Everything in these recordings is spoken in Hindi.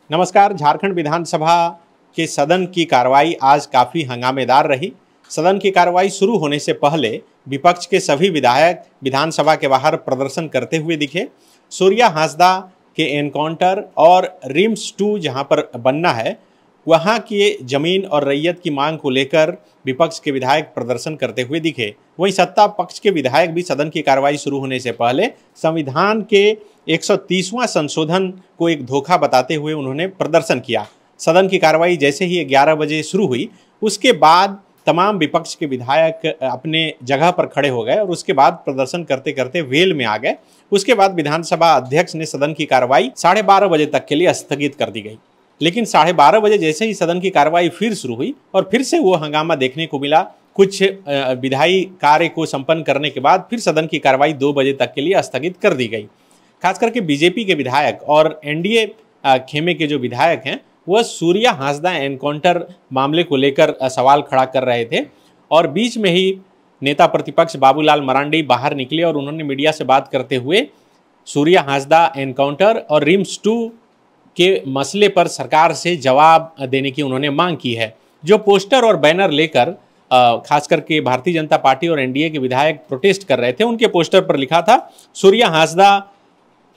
नमस्कार। झारखंड विधानसभा के सदन की कार्रवाई आज काफ़ी हंगामेदार रही। सदन की कार्रवाई शुरू होने से पहले विपक्ष के सभी विधायक विधानसभा के बाहर प्रदर्शन करते हुए दिखे। सूर्या हांसदा के एनकाउंटर और रिम्स 2 जहां पर बनना है वहां की जमीन और रैयत की मांग को लेकर विपक्ष के विधायक प्रदर्शन करते हुए दिखे। वहीं सत्ता पक्ष के विधायक भी सदन की कार्रवाई शुरू होने से पहले संविधान के 130वां संशोधन को एक धोखा बताते हुए उन्होंने प्रदर्शन किया। सदन की कार्रवाई जैसे ही 11 बजे शुरू हुई उसके बाद तमाम विपक्ष के विधायक अपने जगह पर खड़े हो गए और उसके बाद प्रदर्शन करते करते वेल में आ गए। उसके बाद विधानसभा अध्यक्ष ने सदन की कार्रवाई 12:30 बजे तक के लिए स्थगित कर दी गई। लेकिन 12:30 बजे जैसे ही सदन की कार्रवाई फिर शुरू हुई और फिर से वो हंगामा देखने को मिला। कुछ विधायी कार्य को संपन्न करने के बाद फिर सदन की कार्रवाई 2 बजे तक के लिए स्थगित कर दी गई। खास करके बीजेपी के विधायक और एनडीए खेमे के जो विधायक हैं वह सूर्या हांसदा एनकाउंटर मामले को लेकर सवाल खड़ा कर रहे थे और बीच में ही नेता प्रतिपक्ष बाबूलाल मरांडी बाहर निकले और उन्होंने मीडिया से बात करते हुए सूर्या हांसदा एनकाउंटर और रिम्स 2 के मसले पर सरकार से जवाब देने की उन्होंने मांग की है। जो पोस्टर और बैनर लेकर खास करके भारतीय जनता पार्टी और एनडीए के विधायक प्रोटेस्ट कर रहे थे, उनके पोस्टर पर लिखा था सूर्या हांसदा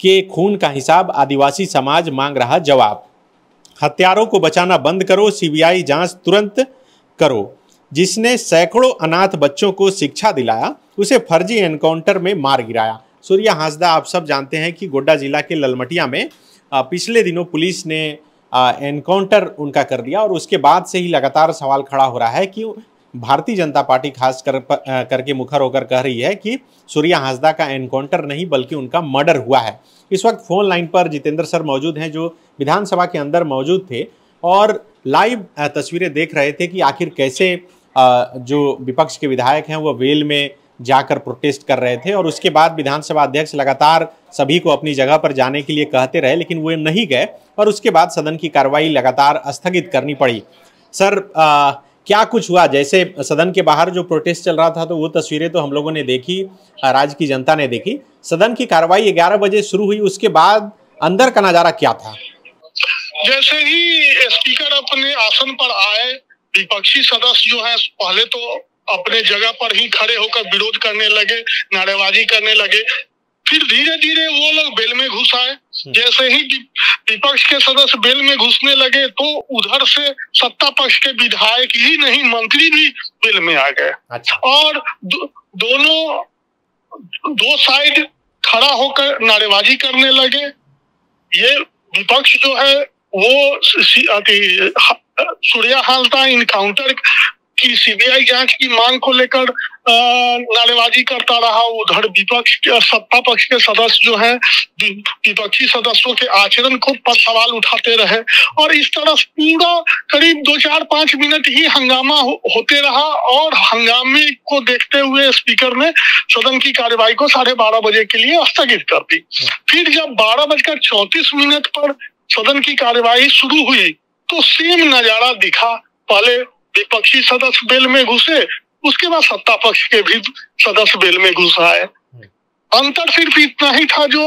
के खून का हिसाब आदिवासी समाज मांग रहा जवाब, हत्यारों को बचाना बंद करो, सीबीआई जांच तुरंत करो, जिसने सैकड़ों अनाथ बच्चों को शिक्षा दिलाया उसे फर्जी एनकाउंटर में मार गिराया। सूर्या हांसदा आप सब जानते हैं कि गोड्डा जिला के ललमटिया में पिछले दिनों पुलिस ने एनकाउंटर उनका कर दिया और उसके बाद से ही लगातार सवाल खड़ा हो रहा है कि भारतीय जनता पार्टी खास करके मुखर होकर कह रही है कि सूर्या हांसदा का एनकाउंटर नहीं बल्कि उनका मर्डर हुआ है। इस वक्त फोन लाइन पर जितेंद्र सर मौजूद हैं जो विधानसभा के अंदर मौजूद थे और लाइव तस्वीरें देख रहे थे कि आखिर कैसे जो विपक्ष के विधायक हैं वो वेल में जाकर प्रोटेस्ट कर रहे थे और उसके बाद विधानसभा अध्यक्ष लगातार सभी को अपनी जगह पर जाने के लिए कहते रहे लेकिन वो नहीं गए और उसके बाद सदन की कार्रवाई लगातार स्थगित करनी पड़ी। सर क्या कुछ हुआ? जैसे सदन के बाहर जो प्रोटेस्ट चल रहा था तो वो तस्वीरें तो हम लोगों ने देखी, राज्य की जनता ने देखी। सदन की कार्रवाई 11 बजे शुरू हुई, उसके बाद अंदर का नजारा क्या था? जैसे ही स्पीकर अपने आसन पर आए, विपक्षी सदस्य जो है पहले तो अपने जगह पर ही खड़े होकर विरोध करने लगे, नारेबाजी करने लगे। फिर धीरे धीरे वो लोग बेल में घुस आए। जैसे ही विपक्ष के सदस्य बेल में घुसने लगे तो उधर से सत्ता पक्ष के विधायक ही नहीं मंत्री भी बेल में आ गए। अच्छा। और दोनों दो साइड खड़ा होकर नारेबाजी करने लगे। ये विपक्ष जो है वो सूर्या हांसदा इनकाउंटर की सीबीआई जांच की मांग को लेकर नारेबाजी करता रहा। उधर विपक्ष के सत्ता पक्ष के सदस्य जो हैं विपक्षी सदस्यों के आचरण को पर सवाल उठाते रहे और इस तरह पूरा करीब 2-4-5 मिनट ही हंगामा होते रहा और हंगामे को देखते हुए स्पीकर ने सदन की कार्यवाही को 12:30 बजे के लिए स्थगित कर दी। फिर जब 12:34 पर सदन की कार्यवाही शुरू हुई तो सेम नजारा दिखा। पहले विपक्षी सदस्य बेल में घुसे, उसके बाद सत्ता पक्ष के भी सदस्य बेल में घुस आए। अंतर सिर्फ इतना ही था जो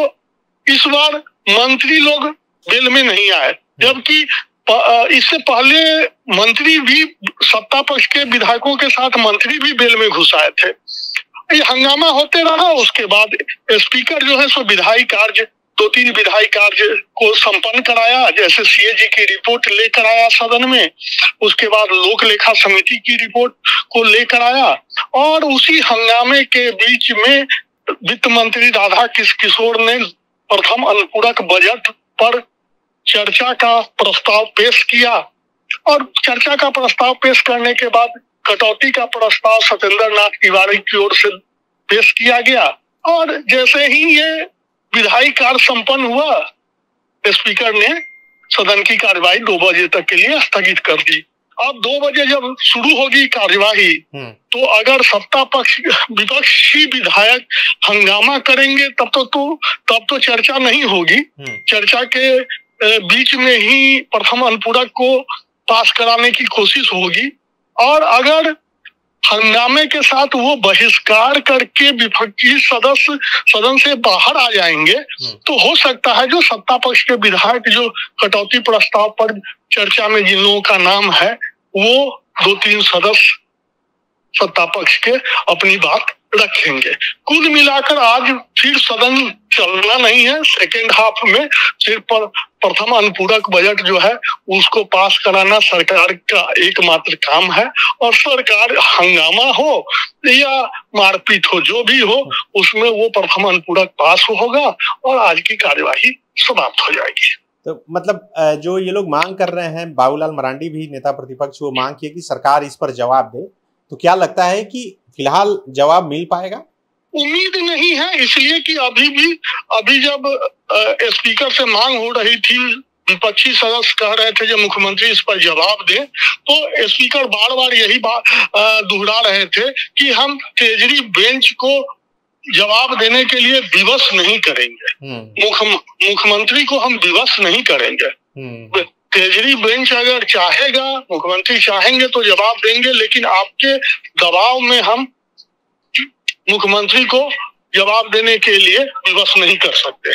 इस बार मंत्री लोग बेल में नहीं आए, जबकि इससे पहले मंत्री भी सत्ता पक्ष के विधायकों के साथ मंत्री भी बेल में घुस आए थे। ये हंगामा होते रहा। उसके बाद स्पीकर जो है सो विधायी कार्य 2-3 विधायी कार्य को संपन्न कराया, जैसे सीएजी की रिपोर्ट लेकर आया सदन में, उसके बाद लोक लेखा समिति की रिपोर्ट को लेकर आया और उसी हंगामे के बीच में वित्त मंत्री राधा किशोर ने प्रथम अनुपूरक बजट पर चर्चा का प्रस्ताव पेश किया और चर्चा का प्रस्ताव पेश करने के बाद कटौती का प्रस्ताव सत्येंद्र नाथ तिवारी की ओर से पेश किया गया और जैसे ही ये विधायी कार्य संपन्न हुआ, स्पीकर ने सदन की कार्यवाही 2 बजे तक के लिए स्थगित कर दी। अब 2 बजे जब शुरू होगी कार्यवाही तो अगर सत्ता पक्ष विपक्षी विधायक हंगामा करेंगे तब तो चर्चा नहीं होगी। चर्चा के बीच में ही प्रथम अनुपूरक को पास कराने की कोशिश होगी और अगर हंगामे के साथ वो बहिष्कार करके विपक्षी सदस्य सदन से बाहर आ जाएंगे तो हो सकता है जो सत्ता पक्ष के विधायक जो कटौती प्रस्ताव पर चर्चा में जिन लोगों का नाम है वो 2-3 सदस्य सत्ता पक्ष के अपनी बात रखेंगे। कुल मिलाकर आज फिर सदन चलना नहीं है, सेकेंड हाफ में सिर्फ प्रथम अनुपूरक बजट जो है उसको पास कराना सरकार का एकमात्र काम है और सरकार हंगामा हो या मारपीट हो जो भी हो उसमें वो प्रथम अनुपूरक पास होगा और आज की कार्यवाही समाप्त हो जाएगी। तो मतलब जो ये लोग मांग कर रहे हैं, बाबूलाल मरांडी भी नेता प्रतिपक्ष वो मांग किए कि सरकार इस पर जवाब दे, तो क्या लगता है कि फिलहाल जवाब मिल पाएगा? उम्मीद नहीं है, इसलिए कि अभी जब स्पीकर से मांग हो रही थी, विपक्षी सदस्य कह रहे थे जब मुख्यमंत्री इस पर जवाब दे, तो स्पीकर बार बार यही बात दोहरा रहे थे कि हम केजरी बेंच को जवाब देने के लिए विवश नहीं करेंगे, मुख्यमंत्री को हम विवश नहीं करेंगे। केजरी बेंच अगर चाहेगा, मुख्यमंत्री चाहेंगे तो जवाब देंगे, लेकिन आपके दबाव में हम मुख्यमंत्री को जवाब देने के लिए विवश नहीं कर सकते।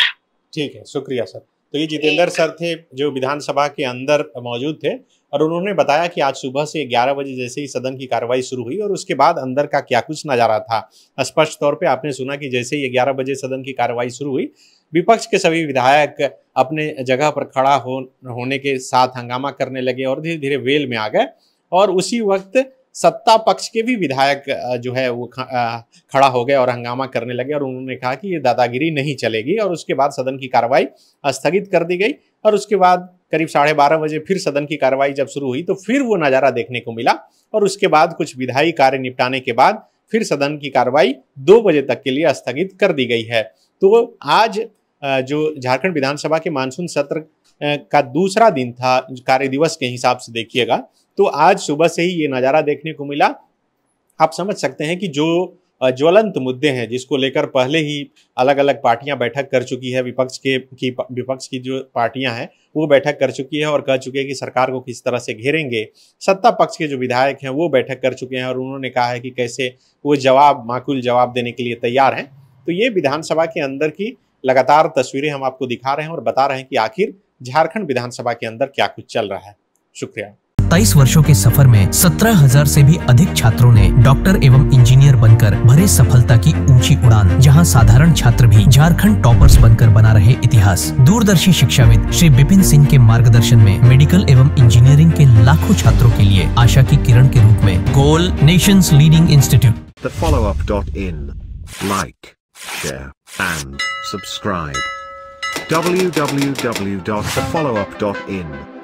ठीक है, शुक्रिया सर। तो ये जितेंद्र सर थे जो विधानसभा के अंदर मौजूद थे और उन्होंने बताया कि आज सुबह से 11 बजे जैसे ही सदन की कार्रवाई शुरू हुई और उसके बाद अंदर का क्या कुछ नजारा था। स्पष्ट तौर पे आपने सुना कि जैसे ही 11 बजे सदन की कार्रवाई शुरू हुई, विपक्ष के सभी विधायक अपने जगह पर खड़ा होने के साथ हंगामा करने लगे और धीरे धीरे वेल में आ गए और उसी वक्त सत्ता पक्ष के भी विधायक जो है वो खड़ा हो गए और हंगामा करने लगे और उन्होंने कहा कि ये दादागिरी नहीं चलेगी और उसके बाद सदन की कार्रवाई स्थगित कर दी गई और उसके बाद करीब 12:30 बजे फिर सदन की कार्रवाई जब शुरू हुई तो फिर वो नज़ारा देखने को मिला और उसके बाद कुछ विधायी कार्य निपटाने के बाद फिर सदन की कार्रवाई 2 बजे तक के लिए स्थगित कर दी गई है। तो आज जो झारखंड विधानसभा के मानसून सत्र का दूसरा दिन था कार्य दिवस के हिसाब से देखिएगा, तो आज सुबह से ही ये नज़ारा देखने को मिला। आप समझ सकते हैं कि जो ज्वलंत मुद्दे हैं जिसको लेकर पहले ही अलग अलग पार्टियां बैठक कर चुकी है, विपक्ष की जो पार्टियां हैं वो बैठक कर चुकी है और कह चुके हैं कि सरकार को किस तरह से घेरेंगे। सत्ता पक्ष के जो विधायक हैं वो बैठक कर चुके हैं और उन्होंने कहा है कि कैसे वो माकूल जवाब देने के लिए तैयार हैं। तो ये विधानसभा के अंदर की लगातार तस्वीरें हम आपको दिखा रहे हैं और बता रहे हैं कि आखिर झारखंड विधानसभा के अंदर क्या कुछ चल रहा है। शुक्रिया। 27 वर्षों के सफर में 17,000 से भी अधिक छात्रों ने डॉक्टर एवं इंजीनियर बनकर भरे सफलता की ऊंची उड़ान, जहां साधारण छात्र भी झारखंड टॉपर्स बनकर बना रहे इतिहास। दूरदर्शी शिक्षाविद श्री विपिन सिंह के मार्गदर्शन में मेडिकल एवं इंजीनियरिंग के लाखों छात्रों के लिए आशा की किरण के रूप में goal nation's leading institute. TheFollowUp.in, like, share and subscribe. www.thefollowup.in